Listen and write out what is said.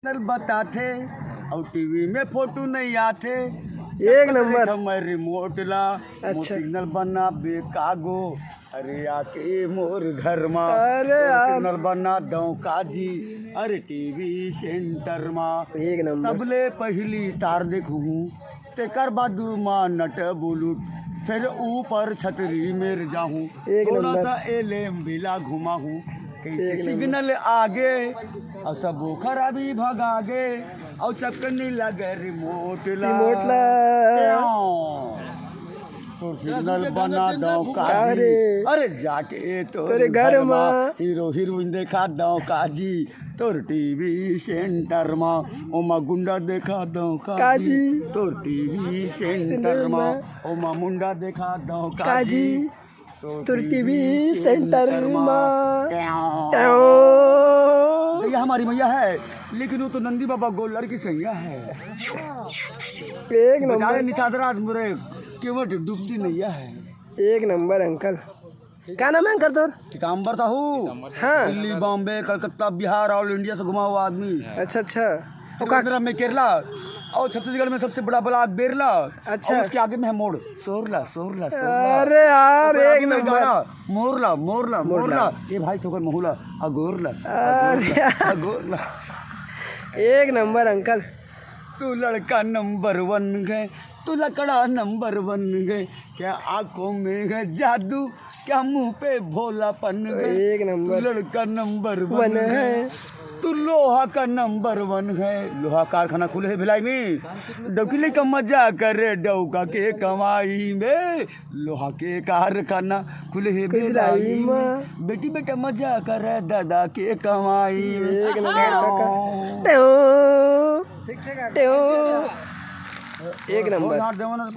बताते और टीवी में फोटो नहीं आते। एक नंबर। मैं रिमोट ला अच्छा। सिग्नल बना बेकागो। अरे आके मोर घर मा अरे यार। सिग्नल बना दो काजी। अरे टीवी सेंटर मा एक नंबर। सबले पहली तार देखूं तेकर बाद माँ नट बुलूट फिर ऊपर छतरी मेर जाऊं थोड़ा सा एलेम बिला घुमा हूँ कैसे सिग्नल आगे और सब खराबी भगागे और चपकने लगे रिमोट ला तो सिग्नल बना दो काजी। अरे जाके तोरे घर में हीरो हीरोइन देखा दो काजी तोर टीवी सेंटर में ओमा गुंडा देखा दो काजी तोर टीवी सेंटर में ओमा मुंडा देखा दो काजी तोर टीवी सेंटर में। ये हमारी मैया है लेकिन वो तो नंदी बाबा गोलर की सैया है। एक नंबर। निचादराज मुरे केवट डूबती नैया है। एक नंबर अंकल। क्या नाम है अंकल तोर? टिकाम्बर था हूँ। हाँ। दिल्ली बॉम्बे कलकत्ता बिहार ऑल इंडिया से घुमा हुआ आदमी। अच्छा अच्छा। तो में केरला और छत्तीसगढ़ में सबसे बड़ा ब्लॉक बेरला। अच्छा। और उसके आगे में है मोड़ सोरला सोरला अरे यार एक नंबर। मोरला मोरला मोरला ये भाई ठोकर मोहला अगोरला अगोरला। एक नंबर अंकल। तू लड़का नंबर 1 है तू लकड़ा नंबर 1 है क्या आंखों में है जादू क्या मुंह पे भोलापन है। एक नंबर। तू लड़का नंबर 1 है तू लोहा का नंबर 1 है। लोहा कारखाना खुले है भिलाई में डौकीले का मजा करे डौका के कमाई में। लोहा के कारखाना खुले है भिलाई में बेटी बेटा मजा करे दादा के कमाई में। एक नंबर। एक नंबर।